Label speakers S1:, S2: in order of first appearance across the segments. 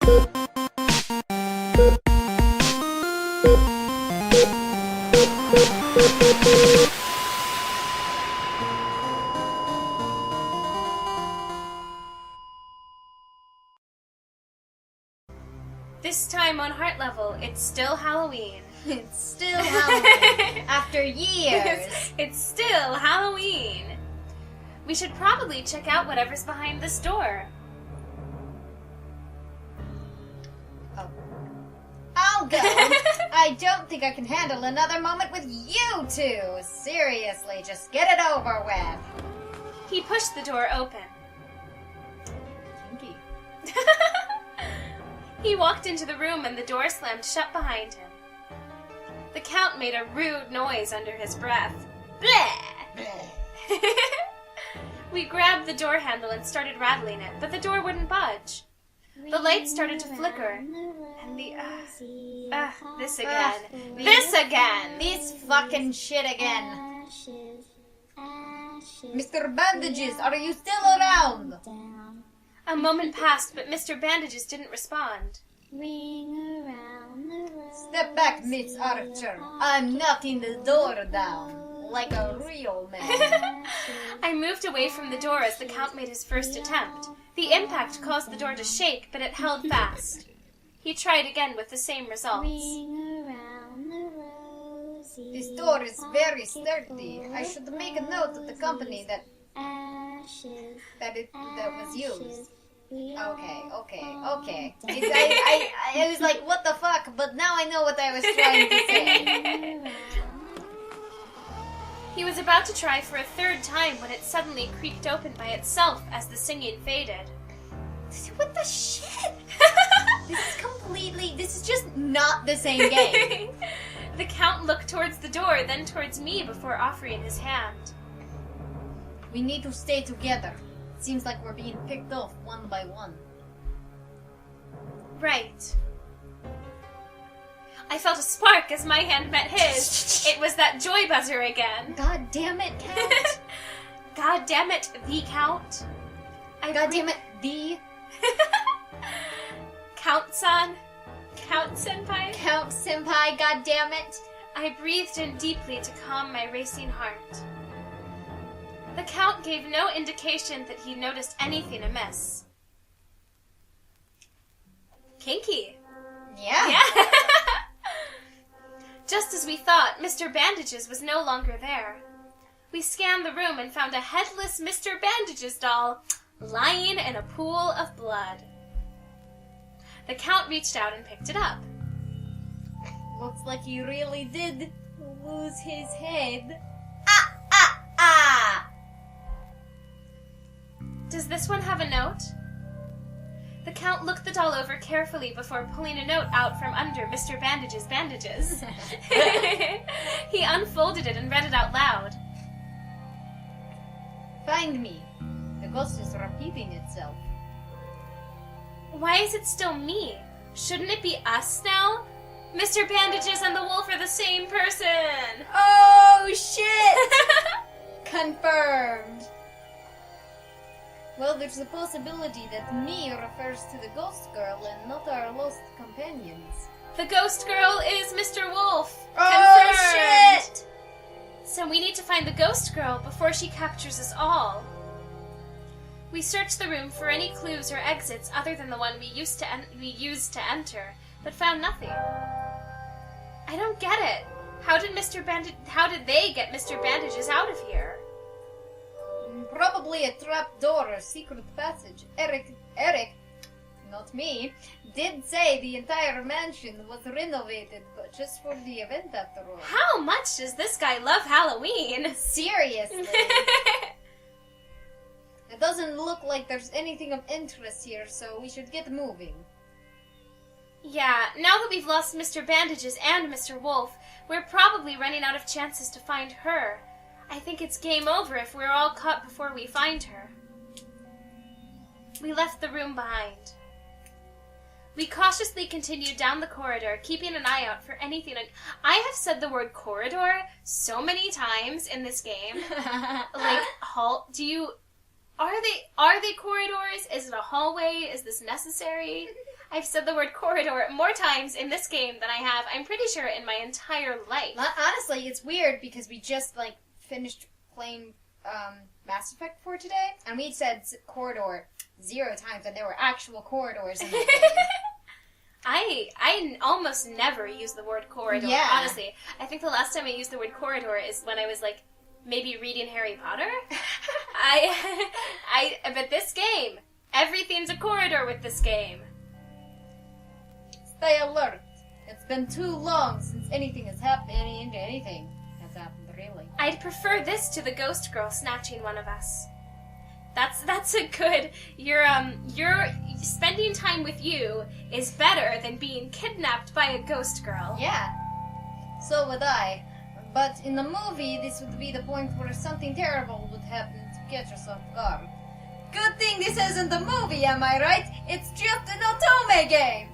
S1: This time on Heart Level, it's still Halloween.
S2: It's still Halloween. After years.
S1: It's still Halloween. We should probably check out whatever's behind this door.
S2: Oh. I'll go. I don't think I can handle another moment with you two. Seriously, just get it over with.
S1: He pushed the door open.
S2: Kinky.
S1: He walked into the room and the door slammed shut behind him. The Count made a rude noise under his breath. Bleh! We grabbed the door handle and started rattling it, but the door wouldn't budge. The lights started to flicker, and this again. This again!
S2: This fucking shit again. Mr. Bandages, are you still around?
S1: A moment passed, but Mr. Bandages didn't respond.
S2: Step back, Miss Archer. I'm knocking the door down, like a real man.
S1: I moved away from the door as the Count made his first attempt. The impact caused the door to shake, but it held fast. He tried again with the same results.
S2: This door is very sturdy. I should make a note of the company that was used. Okay. I was like, what the fuck? But now I know what I was trying to say.
S1: He was about to try for a third time when it suddenly creaked open by itself as the singing faded.
S2: What the shit? This is just not the same game.
S1: The Count looked towards the door, then towards me before offering his hand.
S2: We need to stay together. It seems like we're being picked off one by one.
S1: Right. I felt a spark as my hand met his. It was that joy buzzer again.
S2: God damn it, Count.
S1: God damn it, the Count.
S2: God damn it, the...
S1: Count-san. Count-senpai.
S2: Count-senpai, god damn it.
S1: I breathed in deeply to calm my racing heart. The Count gave no indication that he noticed anything amiss. Kinky.
S2: Yeah.
S1: Just as we thought, Mr. Bandages was no longer there. We scanned the room and found a headless Mr. Bandages doll lying in a pool of blood. The Count reached out and picked it up.
S2: Looks like he really did lose his head.
S1: Does this one have a note? The Count looked the doll over carefully before pulling a note out from under Mr. Bandage's bandages. He unfolded it and read it out loud.
S2: Find me. The ghost is repeating itself.
S1: Why is it still me? Shouldn't it be us now? Mr. Bandages and the wolf are the same person!
S2: Oh, shit! Confirmed. Well, there's a possibility that me refers to the ghost girl and not our lost companions.
S1: The ghost girl is Mr. Wolf!
S2: Oh,
S1: Confirmed.
S2: shit!
S1: So we need to find the ghost girl before she captures us all. We searched the room for any clues or exits other than the one we used to enter, but found nothing. I don't get it. How did they get Mr. Bandages out of here?
S2: Probably a trap door or secret passage. Eric, not me, did say the entire mansion was renovated, but just for the event after all.
S1: How much does this guy love Halloween?
S2: Seriously. It doesn't look like there's anything of interest here, so we should get moving.
S1: Yeah, now that we've lost Mr. Bandages and Mr. Wolf, we're probably running out of chances to find her. I think it's game over if we're all caught before we find her. We left the room behind. We cautiously continued down the corridor, keeping an eye out for anything. I have said the word corridor so many times in this game. Like, are they corridors? Is it a hallway? Is this necessary? I've said the word corridor more times in this game than I have, I'm pretty sure, in my entire life.
S2: Honestly, it's weird because we just, finished playing Mass Effect 4 today, and we said corridor 0 times, and there were actual corridors in the game.
S1: I almost never use the word corridor,
S2: Yeah.
S1: honestly. I think the last time I used the word corridor is when I was, maybe reading Harry Potter. But this game, everything's a corridor with this game.
S2: Stay alert. It's been too long since anything has happened, anything has happened, really.
S1: I'd prefer this to the ghost girl snatching one of us. That's a good. Your spending time with you is better than being kidnapped by a ghost girl.
S2: Yeah. So would I. But in the movie, this would be the point where something terrible would happen to catch us off guard. Good thing this isn't a movie, am I right? It's just an Otome game!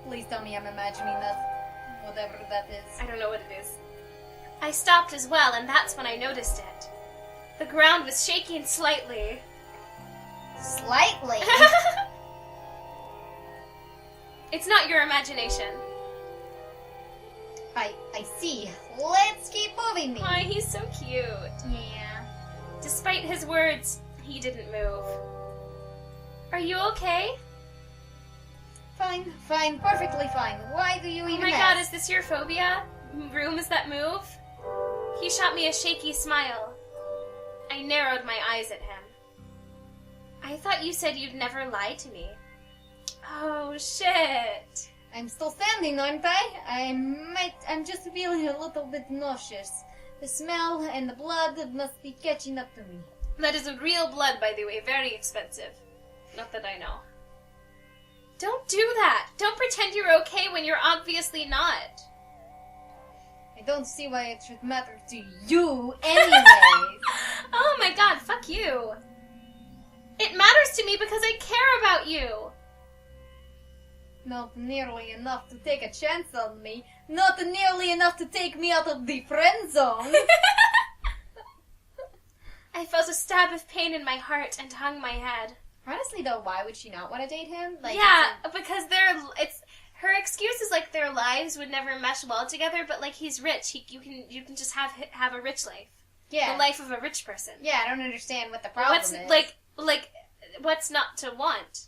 S2: Please tell me I'm imagining that. Whatever that is.
S1: I don't know what it is. I stopped as well, and that's when I noticed it. The ground was shaking slightly.
S2: Slightly?
S1: It's not your imagination.
S2: I see. Let's keep moving me.
S1: Why, he's so cute.
S2: Yeah.
S1: Despite his words, he didn't move. Are you okay?
S2: Fine, perfectly fine. Why do you even
S1: Oh my
S2: ask?
S1: god, is this your phobia? Rooms that move? He shot me a shaky smile. I narrowed my eyes at him. I thought you said you'd never lie to me. Oh, shit.
S2: I'm still standing, aren't I? I'm just feeling a little bit nauseous. The smell and the blood must be catching up to me.
S1: That is real blood, by the way. Very expensive. Not that I know. Don't do that. Don't pretend you're okay when you're obviously not.
S2: I don't see why it should matter to you anyways.
S1: Oh my god, fuck you. It matters to me because I care about you.
S2: Not nearly enough to take a chance on me. Not nearly enough to take me out of the friend zone.
S1: I felt a stab of pain in my heart and hung my head.
S2: Honestly, though, why would she not want to date him?
S1: Because her excuse is their lives would never mesh well together. But he's rich, you can just have a rich life.
S2: Yeah,
S1: the life of a rich person.
S2: Yeah, I don't understand what the problem is.
S1: What's not to want?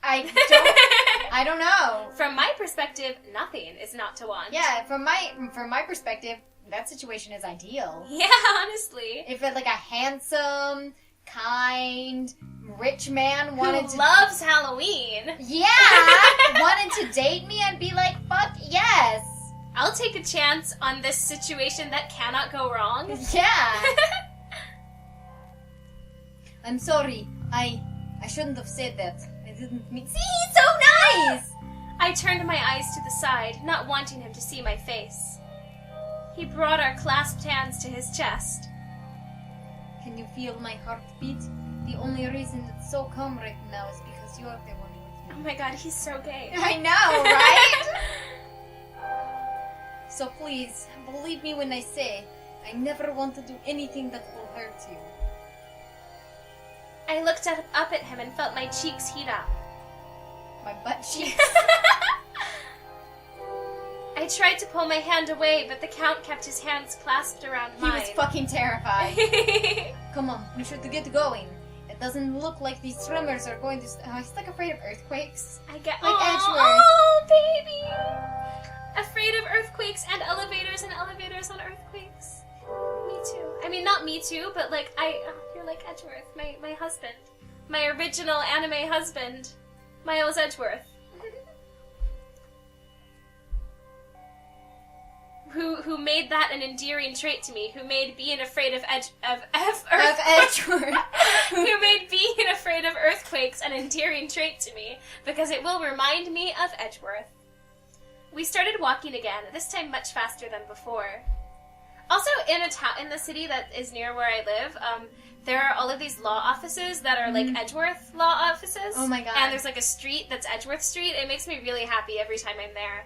S2: I don't know.
S1: From my perspective, nothing is not to want.
S2: Yeah, from my perspective, that situation is ideal.
S1: Yeah, honestly.
S2: If a handsome, kind, rich man wanted
S1: Who loves Halloween.
S2: Yeah, wanted to date me, I'd be like, fuck yes.
S1: I'll take a chance on this situation that cannot go wrong.
S2: Yeah. I'm sorry. I shouldn't have said that. I didn't mean. See, he's so nice.
S1: I turned my eyes to the side, not wanting him to see my face. He brought our clasped hands to his chest.
S2: Can you feel my heartbeat? The only reason it's so calm right now is because you're the one with me.
S1: Oh my god, he's so gay.
S2: I know, right? So please, believe me when I say, I never want to do anything that will hurt you.
S1: I looked up at him and felt my cheeks heat up.
S2: My butt cheeks.
S1: I tried to pull my hand away, but the Count kept his hands clasped around mine.
S2: He was fucking terrified. Come on, we should get going. It doesn't look like these tremors are going to... he's afraid of earthquakes.
S1: I get...
S2: Like Edgeworth.
S1: Oh, baby! Afraid of earthquakes and elevators on earthquakes. Me too. I mean, not me too, but you're like Edgeworth, my husband. My original anime husband, Miles Edgeworth. Who made that an endearing trait to me, who made being afraid of
S2: Edgeworth.
S1: Who made being afraid of earthquakes an endearing trait to me, because it will remind me of Edgeworth. We started walking again, this time much faster than before. Also, in the city that is near where I live, there are all of these law offices that are like Edgeworth law offices.
S2: Oh my god.
S1: And there's a street that's Edgeworth Street. It makes me really happy every time I'm there.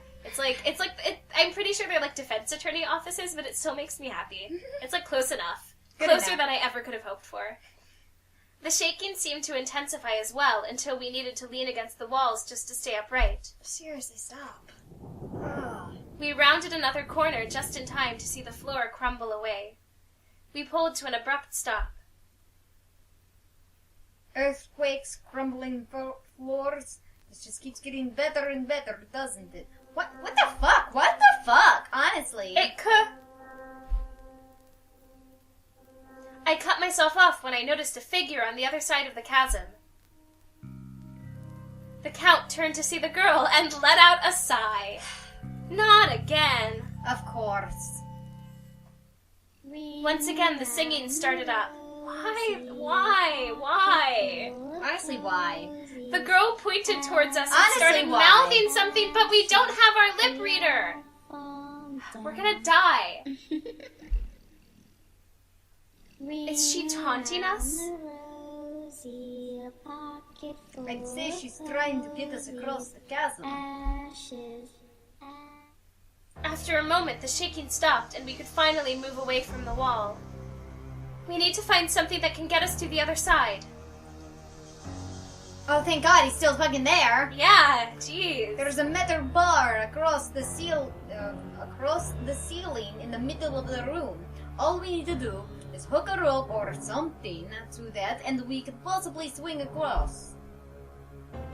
S1: I'm pretty sure they're defense attorney offices, but it still makes me happy. It's close enough.
S2: Good
S1: Closer
S2: enough.
S1: than I ever could have hoped for. The shaking seemed to intensify as well until we needed to lean against the walls just to stay upright.
S2: Seriously, stop.
S1: We rounded another corner just in time to see the floor crumble away. We pulled to an abrupt stop.
S2: Earthquakes, crumbling floors. This just keeps getting better and better, doesn't it? What the fuck? What the fuck? Honestly.
S1: I cut myself off when I noticed a figure on the other side of the chasm. The Count turned to see the girl and let out a sigh. Not again.
S2: Of course.
S1: Once again, the singing started up. Why?
S2: Honestly, why?
S1: The girl pointed towards us and
S2: Honestly,
S1: started
S2: why?
S1: mouthing something, but we don't have our lip reader. We're gonna die. Is she taunting us?
S2: I'd say she's trying to get us across the chasm.
S1: After a moment, the shaking stopped and we could finally move away from the wall. We need to find something that can get us to the other side.
S2: Oh, thank God, he's still fucking there.
S1: Yeah, jeez.
S2: There's a metal bar across the ceiling in the middle of the room. All we need to do is hook a rope or something to that, and we could possibly swing across.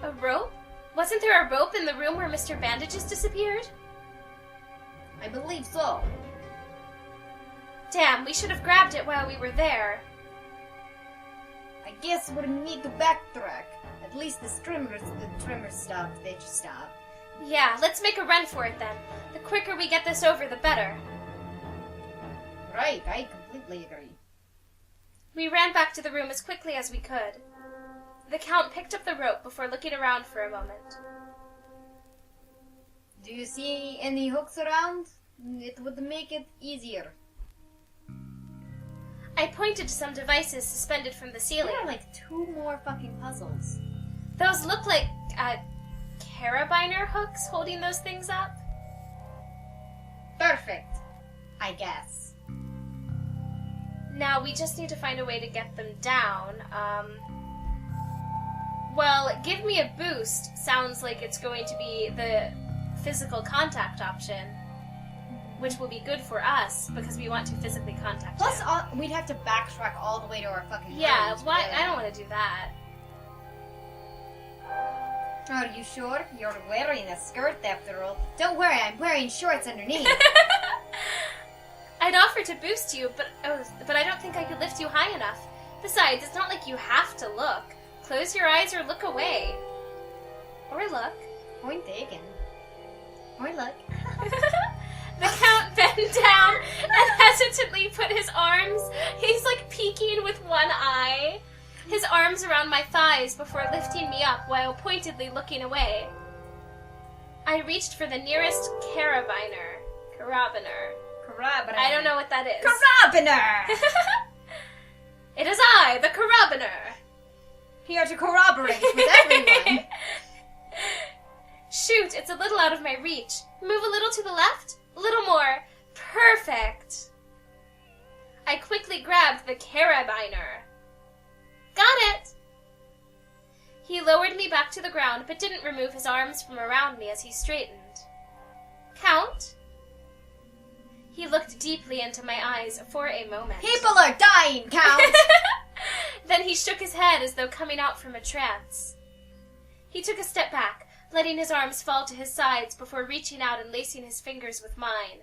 S1: A rope? Wasn't there a rope in the room where Mr. Bandages disappeared?
S2: I believe so.
S1: Damn, we should have grabbed it while we were there.
S2: I guess we need to backtrack. At least the tremors stopped. They just stopped.
S1: Yeah, let's make a run for it then. The quicker we get this over, the better.
S2: Right, I completely agree.
S1: We ran back to the room as quickly as we could. The Count picked up the rope before looking around for a moment.
S2: Do you see any hooks around? It would make it easier.
S1: I pointed to some devices suspended from the ceiling.
S2: There are like 2 more fucking puzzles.
S1: Those look like, carabiner hooks holding those things up.
S2: Perfect, I guess.
S1: Now, we just need to find a way to get them down. Well, give me a boost sounds like it's going to be the physical contact option, which will be good for us because we want to physically contact
S2: Plus,
S1: him.
S2: we'd have to backtrack all the way to our fucking
S1: Yeah,
S2: room to
S1: why?
S2: get
S1: I
S2: it.
S1: don't want to do that.
S2: Are you sure? You're wearing a skirt after all. Don't worry, I'm wearing shorts underneath.
S1: I'd offer to boost you, but I don't think I could lift you high enough. Besides, it's not like you have to look. Close your eyes or look away. Or look.
S2: Point taken. Or look.
S1: The Count bent down and hesitantly put his arms, he's like peeking with one eye, his arms around my thighs before lifting me up while pointedly looking away. I reached for the nearest carabiner. I don't know what that is.
S2: Carabiner!
S1: It is I, the carabiner.
S2: Here to corroborate with everyone.
S1: Shoot, it's a little out of my reach. Move a little to the left. A little more. Perfect. I quickly grabbed the carabiner. Got it. He lowered me back to the ground, but didn't remove his arms from around me as he straightened. Count? He looked deeply into my eyes for a moment.
S2: People are dying, Count!
S1: Then he shook his head as though coming out from a trance. He took a step back, letting his arms fall to his sides before reaching out and lacing his fingers with mine.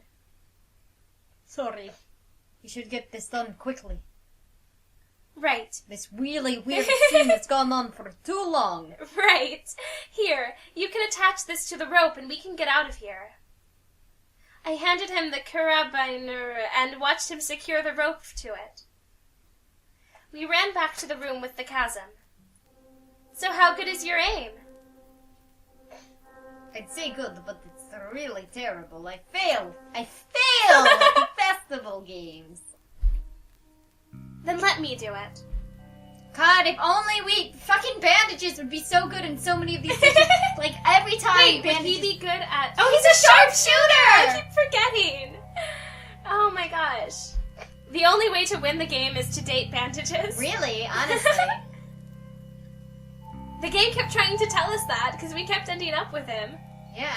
S2: Sorry. We should get this done quickly.
S1: Right.
S2: This really weird scene has gone on for too long.
S1: Right. Here, you can attach this to the rope and we can get out of here. I handed him the carabiner and watched him secure the rope to it. We ran back to the room with the chasm. So how good is your aim?
S2: I'd say good, but it's really terrible. I failed at the festival games.
S1: Then let me do it.
S2: God, if only fucking Bandages would be so good in so many of these things. Like, every time
S1: Wait, would
S2: Bandages...
S1: he be good at... Oh, he's a sharpshooter! I keep forgetting. Oh my gosh. The only way to win the game is to date Bandages.
S2: Really? Honestly.
S1: The game kept trying to tell us that, because we kept ending up with him.
S2: Yeah.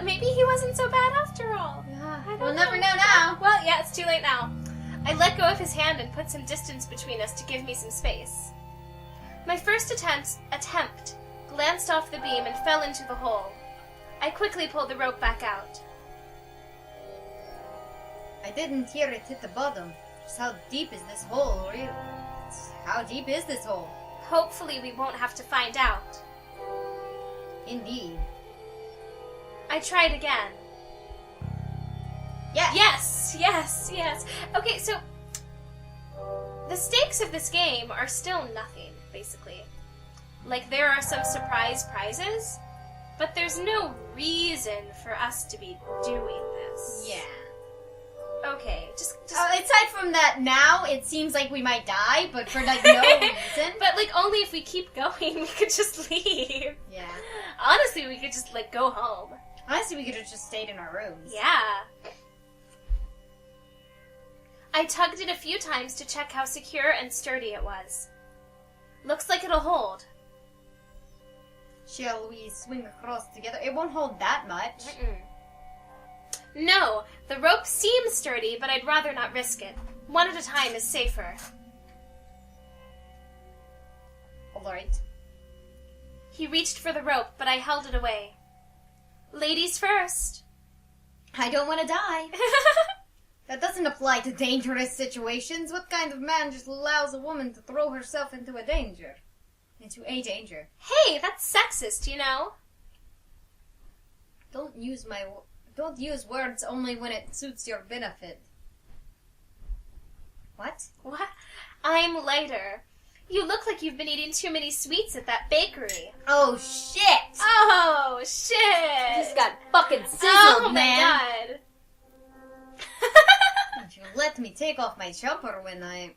S1: Maybe he wasn't so bad after all.
S2: We'll never know now.
S1: Well, yeah, it's too late now. I let go of his hand and put some distance between us to give me some space. My first attempt glanced off the beam and fell into the hole. I quickly pulled the rope back out.
S2: I didn't hear it hit the bottom. Just how deep is this hole, really? How deep is this hole?
S1: Hopefully we won't have to find out.
S2: Indeed.
S1: I tried again.
S2: Yes!
S1: Yes. Okay, so the stakes of this game are still nothing, basically. Like, there are some surprise prizes, but there's no reason for us to be doing this.
S2: Yeah.
S1: Okay, just
S2: aside from that, now it seems like we might die, but for like no reason.
S1: But like only if we keep going, we could just leave.
S2: Yeah.
S1: Honestly, we could just like go home.
S2: Honestly, we could have just stayed in our rooms.
S1: Yeah. I tugged it a few times to check how secure and sturdy it was. Looks like it'll hold.
S2: Shall we swing across together? It won't hold that much.
S1: No, the rope seems sturdy, but I'd rather not risk it. One at a time is safer.
S2: Alright.
S1: He reached for the rope, but I held it away. Ladies first.
S2: I don't want to die. That doesn't apply to dangerous situations. What kind of man just allows a woman to throw herself into a danger? Into a danger.
S1: Hey, that's sexist, you know?
S2: Don't use words only when it suits your benefit. What?
S1: What? I'm lighter. You look like you've been eating too many sweets at that bakery.
S2: Oh, shit!
S1: Oh, shit!
S2: Just got fucking sizzled,
S1: oh,
S2: man.
S1: my God.
S2: If you let me take off my jumper when I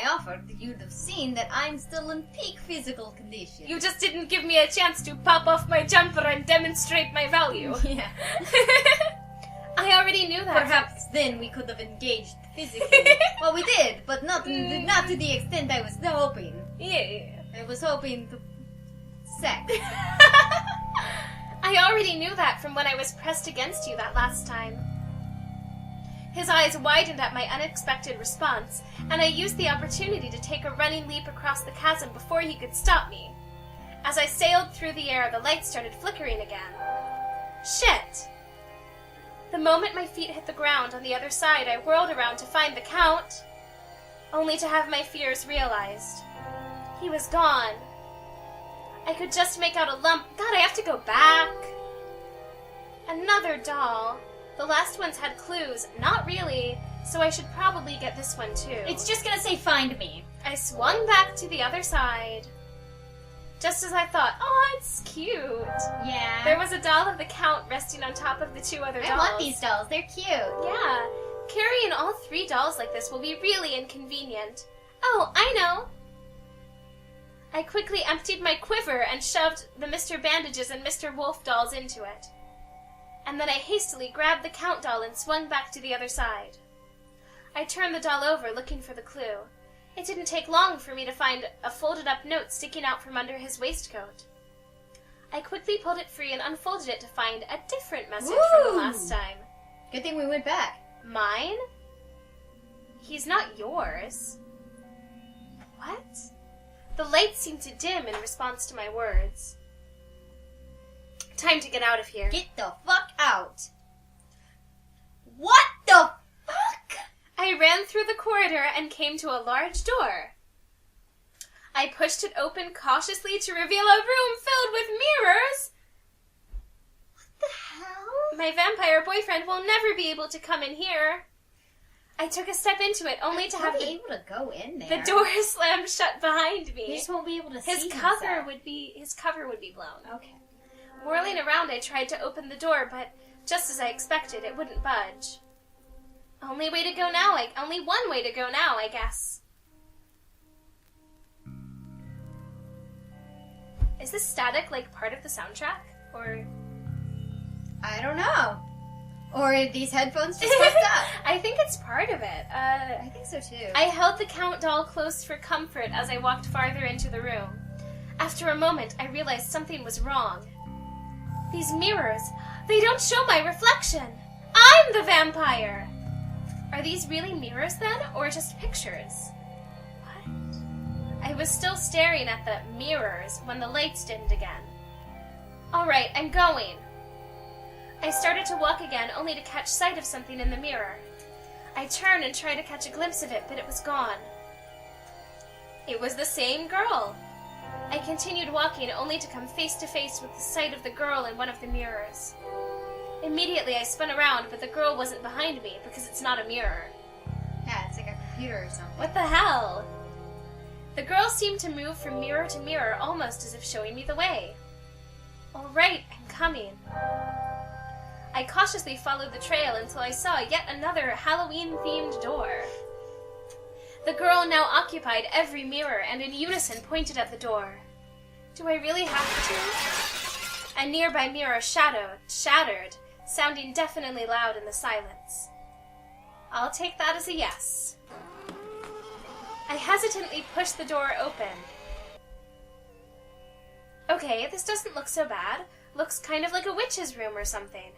S2: offered, you'd have seen that I'm still in peak physical condition.
S1: You just didn't give me a chance to pop off my jumper and demonstrate my value.
S2: Yeah.
S1: I already knew that.
S2: Perhaps then we could have engaged physically. Well, we did, but not to the extent I was hoping.
S1: Yeah.
S2: I was hoping to sex.
S1: I already knew that from when I was pressed against you that last time. His eyes widened at my unexpected response, and I used the opportunity to take a running leap across the chasm before he could stop me. As I sailed through the air, the lights started flickering again. Shit! The moment my feet hit the ground on the other side, I whirled around to find the Count, only to have my fears realized. He was gone. I could just make out a lump. God, I have to go back. Another doll. The last ones had clues. Not really, so I should probably get this one too.
S2: It's just gonna say find me.
S1: I swung back to the other side. Just as I thought, oh, it's cute.
S2: Yeah.
S1: There was a doll of the Count resting on top of the two other dolls.
S2: I want these dolls. They're cute.
S1: Yeah. Carrying all three dolls like this will be really inconvenient. Oh, I know. I quickly emptied my quiver and shoved the Mr. Bandages and Mr. Wolf dolls into it. And then I hastily grabbed the Count doll and swung back to the other side. I turned the doll over, looking for the clue. It didn't take long for me to find a folded-up note sticking out from under his waistcoat. I quickly pulled it free and unfolded it to find a different message from the last time.
S2: Good thing we went back.
S1: Mine? He's not yours. What? The lights seemed to dim in response to my words. Time to get out of here.
S2: Get the fuck out. What the fuck?
S1: I ran through the corridor and came to a large door. I pushed it open cautiously to reveal a room filled with mirrors.
S2: What the hell?
S1: My vampire boyfriend will never be able to come in here. I took a step into it, only to have
S2: able to go in there.
S1: the door slammed shut behind me.
S2: He just won't be able to see
S1: His cover would be blown.
S2: Okay.
S1: Whirling around, I tried to open the door, but just as I expected, it wouldn't budge. Only one way to go now, I guess. Is this static like part of the soundtrack? Or
S2: I don't know. Or are these headphones just fucked up?
S1: I think it's part of it.
S2: I think so too.
S1: I held the Count doll close for comfort as I walked farther into the room. After a moment, I realized something was wrong. These mirrors, they don't show my reflection. I'm the vampire! Are these really mirrors then, or just pictures? What? I was still staring at the mirrors when the lights dimmed again. Alright, I'm going. I started to walk again, only to catch sight of something in the mirror. I turned and tried to catch a glimpse of it, but it was gone. It was the same girl. I continued walking, only to come face to face with the sight of the girl in one of the mirrors. Immediately I spun around, but the girl wasn't behind me, because it's not a mirror.
S2: Yeah, it's like a computer or something.
S1: What the hell? The girl seemed to move from mirror to mirror, almost as if showing me the way. All right, I'm coming. I cautiously followed the trail until I saw yet another Halloween-themed door. The girl now occupied every mirror and in unison pointed at the door. Do I really have to? A nearby mirror shattered, sounding deafeningly loud in the silence. I'll take that as a yes. I hesitantly pushed the door open. Okay, this doesn't look so bad. Looks kind of like a witch's room or something.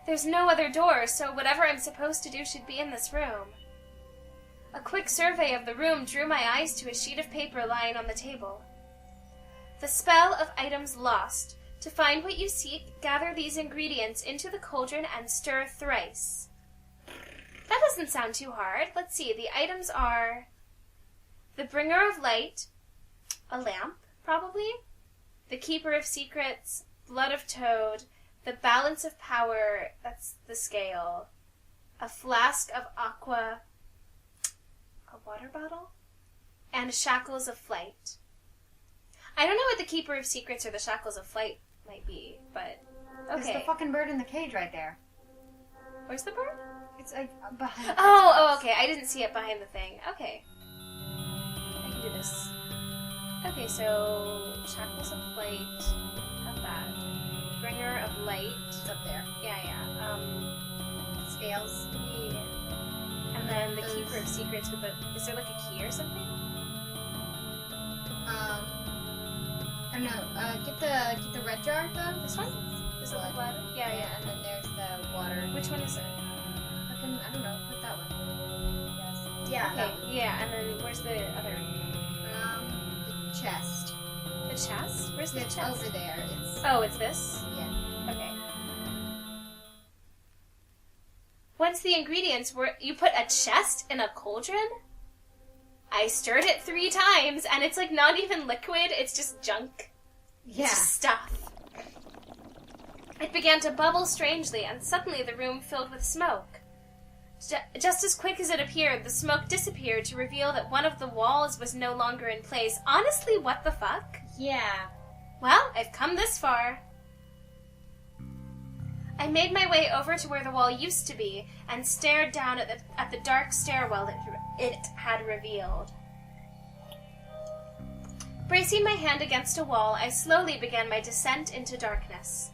S1: There's no other door, so whatever I'm supposed to do should be in this room. A quick survey of the room drew my eyes to a sheet of paper lying on the table. The spell of items lost. To find what you seek, gather these ingredients into the cauldron and stir thrice. That doesn't sound too hard. Let's see, the items are the bringer of light, a lamp, probably, the keeper of secrets, blood of toad, the balance of power, that's the scale, a flask of aqua, a water bottle, and shackles of flight. I don't know what the keeper of secrets or the shackles of flight might be, but okay.
S2: There's the fucking bird in the cage right there.
S1: Where's the bird?
S2: It's like behind.
S1: Oh, okay. I didn't see it behind the thing. Okay. I can do this. Okay, so shackles of flight. Got that. Bringer of light.
S2: It's up there.
S1: Yeah.
S2: Scales.
S1: Yeah. And then the keeper of secrets with the. Is there like a key or something?
S2: I don't know. Get the red jar though.
S1: This one? Is it the blood? Yeah.
S2: And then there's the water.
S1: Which one is it?
S2: I don't know. Put that one. Yes. Yeah.
S1: Okay.
S2: That one.
S1: Yeah. And then where's the other?
S2: The chest.
S1: The chest? Where's the
S2: It's
S1: chest?
S2: over there.
S1: It's this?
S2: Yeah.
S1: Okay. Once the ingredients were... You put a chest in a cauldron? I stirred it 3 times, and it's like not even liquid, it's just junk.
S2: Yeah.
S1: It's just stuff. It began to bubble strangely, and suddenly the room filled with smoke. Just as quick as it appeared, the smoke disappeared to reveal that one of the walls was no longer in place. Honestly, what the fuck?
S2: Yeah.
S1: Well, I've come this far. I made my way over to where the wall used to be and stared down at the dark stairwell it had revealed. Bracing my hand against a wall, I slowly began my descent into darkness.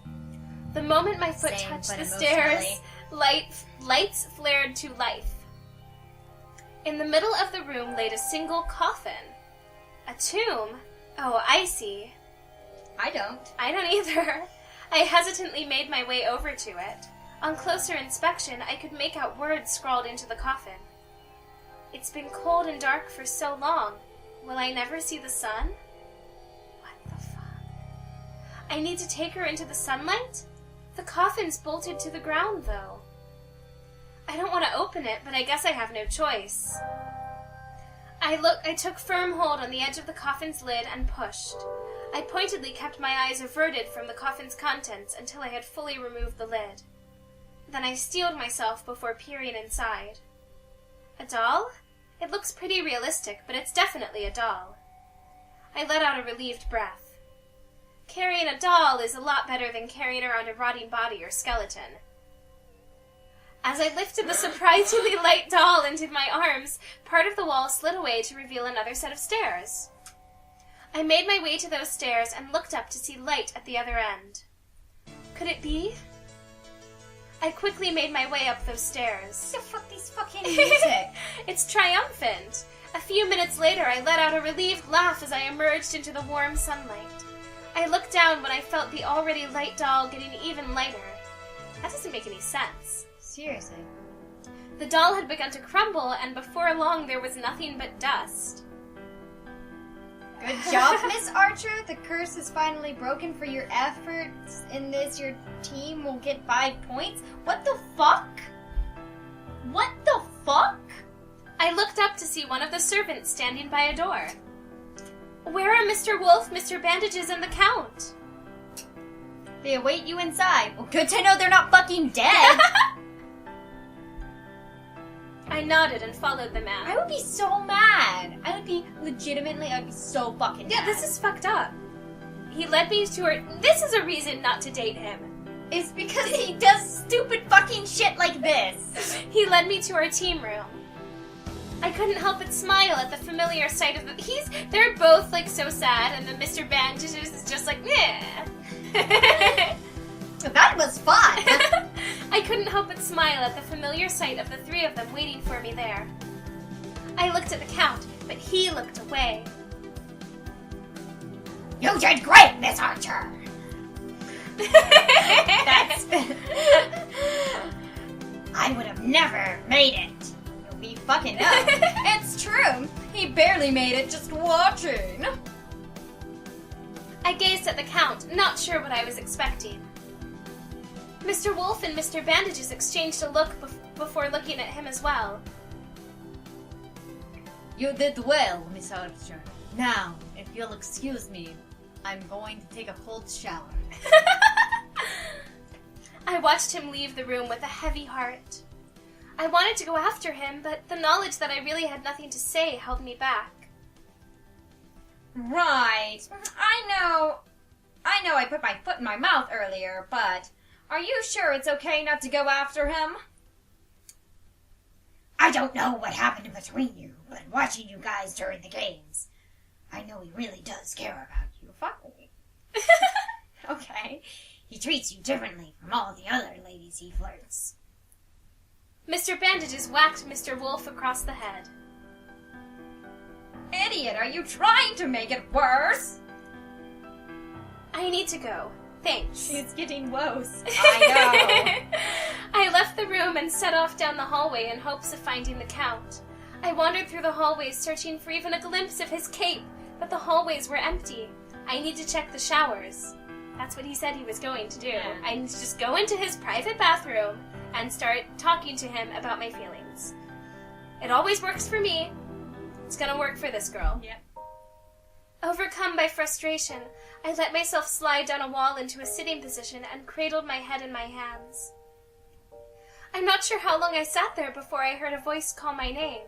S1: The moment my foot touched the stairs, lights flared to life. In the middle of the room laid a single coffin. A tomb? Oh, I see.
S2: I don't
S1: either. I hesitantly made my way over to it. On closer inspection, I could make out words scrawled into the coffin. It's been cold and dark for so long. Will I never see the sun? What the fuck? I need to take her into the sunlight? The coffin's bolted to the ground, though. I don't want to open it, but I guess I have no choice. I took firm hold on the edge of the coffin's lid and pushed. I pointedly kept my eyes averted from the coffin's contents until I had fully removed the lid. Then I steeled myself before peering inside. A doll? It looks pretty realistic, but it's definitely a doll. I let out a relieved breath. Carrying a doll is a lot better than carrying around a rotting body or skeleton. As I lifted the surprisingly light doll into my arms, part of the wall slid away to reveal another set of stairs. I made my way to those stairs and looked up to see light at the other end. Could it be? I quickly made my way up those stairs.
S2: What the fuck, these fucking music?
S1: It's triumphant. A few minutes later, I let out a relieved laugh as I emerged into the warm sunlight. I looked down when I felt the already light doll getting even lighter. That doesn't make any sense.
S2: Seriously.
S1: The doll had begun to crumble, and before long there was nothing but dust.
S2: Good job, Miss Archer. The curse is finally broken for your efforts in this. Your team will get 5 points. What the fuck? What the fuck?
S1: I looked up to see one of the servants standing by a door. Where are Mr. Wolf, Mr. Bandages, and the Count?
S2: They await you inside. Well, good to know they're not fucking dead.
S1: I nodded and followed the man.
S2: I would be so mad. I'd be so fucking mad.
S1: Yeah, this is fucked up. He led me to her. This is a reason not to date him.
S2: It's because he does stupid fucking shit like this.
S1: He led me to our team room. I couldn't help but smile at the familiar sight of the... They're both, like, so sad, and then Mr. Bandages is just like, meh.
S2: That was fun.
S1: I couldn't help but smile at the familiar sight of the three of them waiting for me there. I looked at the Count, but he looked away.
S2: You did great, Miss Archer. That's... I would have never made it. You'll be fucking up. It's true. He barely made it just watching.
S1: I gazed at the Count, not sure what I was expecting. Mr. Wolf and Mr. Bandages exchanged a look before looking at him as well.
S2: You did well, Miss Archer. Now, if you'll excuse me, I'm going to take a cold shower.
S1: I watched him leave the room with a heavy heart. I wanted to go after him, but the knowledge that I really had nothing to say held me back.
S2: Right. I know I put my foot in my mouth earlier, but are you sure it's okay not to go after him? I don't know what happened between you, but watching you guys during the games, I know he really does care about you. Fuck me. Okay. He treats you differently from all the other ladies he flirts.
S1: Mr. Bandages whacked Mr. Wolf across the head.
S2: Idiot, are you trying to make it worse?
S1: I need to go. Thanks.
S2: She's getting worse. I know.
S1: I left the room and set off down the hallway in hopes of finding the Count. I wandered through the hallways searching for even a glimpse of his cape, but the hallways were empty. I need to check the showers. That's what he said he was going to do.
S2: Yeah.
S1: I need to just go into his private bathroom and start talking to him about my feelings. It always works for me. It's gonna work for this girl.
S2: Yep.
S1: Overcome by frustration, I let myself slide down a wall into a sitting position and cradled my head in my hands. I'm not sure how long I sat there before I heard a voice call my name.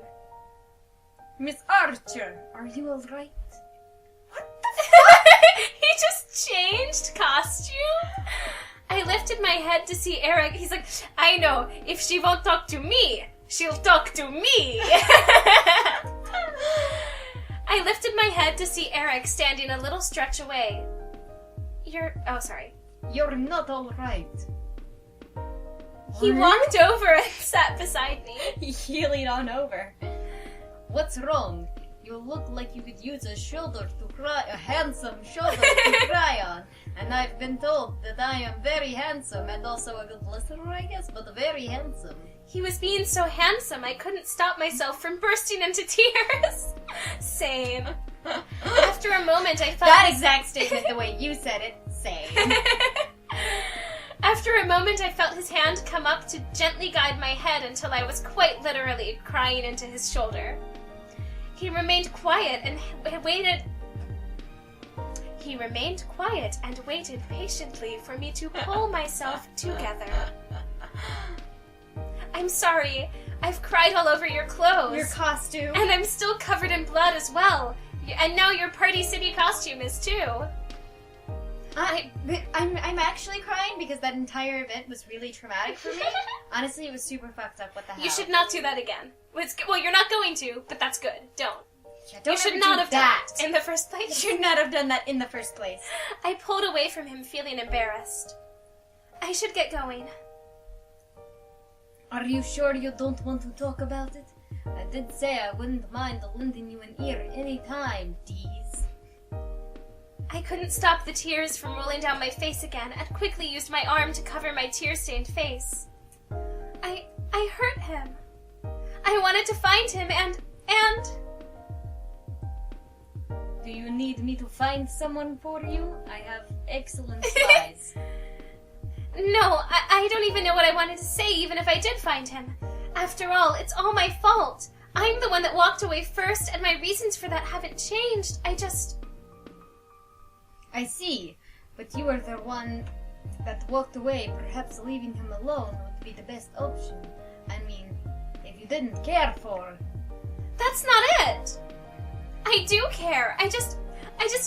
S2: Miss Archer, are you alright?
S1: What the fuck? He just changed costume? I lifted my head to see Eric. He's like, I know, if she won't talk to me, she'll talk to me. I lifted my head to see Eric standing a little stretch away. Oh, sorry.
S2: You're not alright.
S1: He walked over and sat beside me.
S2: He leaned on over. What's wrong? You look like you could use a handsome shoulder to cry on. And I've been told that I am very handsome and also a good listener, I guess, but very handsome.
S1: He was being so handsome, I couldn't stop myself from bursting into tears. Same. After a moment, I felt...
S2: That exact statement, the way you said it, same.
S1: After a moment, I felt his hand come up to gently guide my head until I was quite literally crying into his shoulder. He remained quiet and waited patiently for me to pull myself together. I'm sorry. I've cried all over your clothes.
S2: Your costume.
S1: And I'm still covered in blood as well. And now your Party City costume is too.
S2: I'm actually crying because that entire event was really traumatic for me. Honestly, it was super fucked up. What the hell?
S1: You should not do that again. Well, you're not going to, but that's good. Don't.
S2: Yeah, don't
S1: you should
S2: ever
S1: not
S2: do
S1: have
S2: that
S1: done it in the first place.
S2: You should not have done that in the first place.
S1: I pulled away from him, feeling embarrassed. I should get going.
S2: Are you sure you don't want to talk about it? I did say I wouldn't mind lending you an ear any time, Deez.
S1: I couldn't stop the tears from rolling down my face again and quickly used my arm to cover my tear-stained face. I hurt him. I wanted to find him and...
S2: Do you need me to find someone for you? I have excellent spies.
S1: No, I don't even know what I wanted to say even if I did find him. After all, it's all my fault. I'm the one that walked away first, and my reasons for that haven't changed.
S2: I see, but you were the one that walked away. Perhaps leaving him alone would be the best option. I mean, if you didn't care for...
S1: That's not it! I do care. I just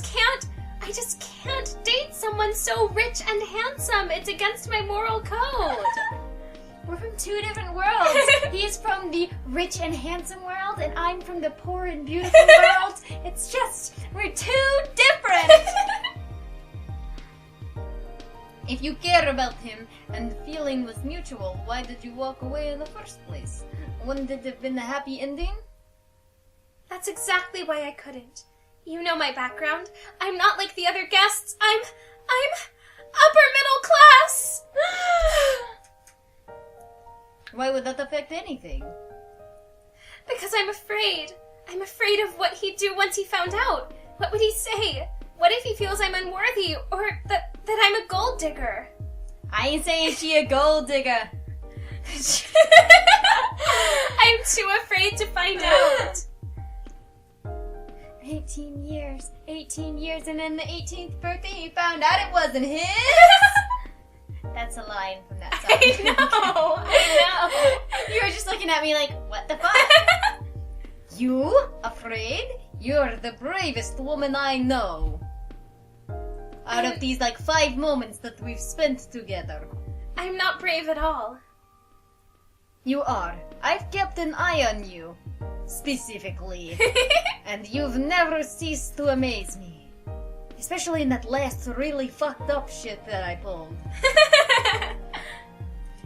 S1: can't date someone so rich and handsome. It's against my moral code.
S2: We're from two different worlds. He's from the rich and handsome world, and I'm from the poor and beautiful world. It's just, we're too different. If you care about him and the feeling was mutual, why did you walk away in the first place? Wouldn't it have been a happy ending?
S1: That's exactly why I couldn't. You know my background. I'm not like the other guests. I'm upper middle class.
S2: Why would that affect anything?
S1: Because I'm afraid. I'm afraid of what he'd do once he found out. What would he say? What if he feels I'm unworthy, or that I'm a gold digger?
S2: I ain't saying she a gold digger.
S1: I'm too afraid to find out.
S2: 18 years, and then the 18th birthday he found out it wasn't his? That's a line from that song.
S1: I know.
S2: You were just looking at me like, what the fuck? You? Afraid? You're the bravest woman I know. Out of these 5 moments that we've spent together.
S1: I'm not brave at all.
S2: You are. I've kept an eye on you. Specifically. And you've never ceased to amaze me. Especially in that last really fucked up shit that I pulled.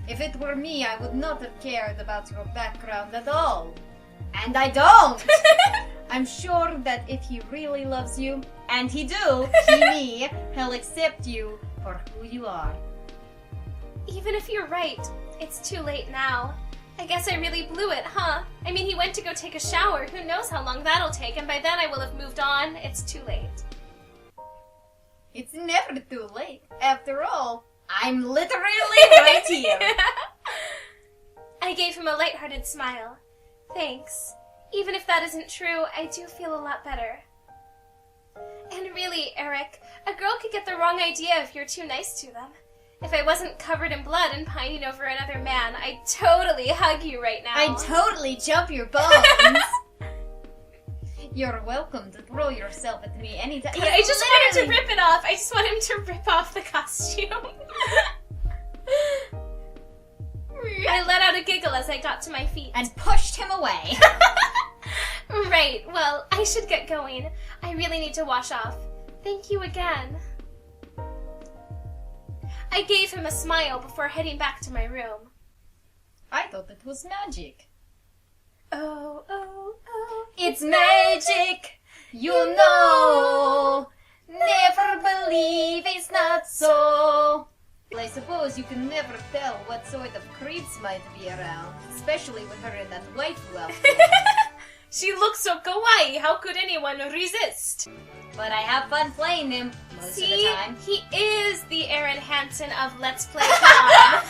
S2: If it were me, I would not have cared about your background at all. And I don't! I'm sure that if he really loves you, and he do, me, he'll accept you for who you are.
S1: Even if you're right, it's too late now. I guess I really blew it, huh? I mean, he went to go take a shower. Who knows how long that'll take, and by then I will have moved on. It's too late.
S2: It's never too late. After all, I'm literally right here.
S1: I gave him a lighthearted smile. Thanks. Even if that isn't true, I do feel a lot better. And really, Eric, a girl could get the wrong idea if you're too nice to them. If I wasn't covered in blood and pining over another man, I'd totally hug you right now.
S2: I'd totally jump your bones. You're welcome to throw yourself at me anytime.
S1: I just want him to rip it off. I just want him to rip off the costume. I let out a giggle as I got to my feet.
S2: And pushed him away.
S1: Right, well, I should get going. I really need to wash off. Thank you again. I gave him a smile before heading back to my room.
S2: I thought it was magic.
S1: Oh, oh, oh.
S2: It's magic, you know. Never believe it's not so. Well, I suppose you can never tell what sort of creeps might be around, especially with her in that white outfit.
S1: She looks so kawaii, how could anyone resist?
S2: But I have fun playing him most of the time.
S1: He is the Aaron Hansen of Let's Play Con.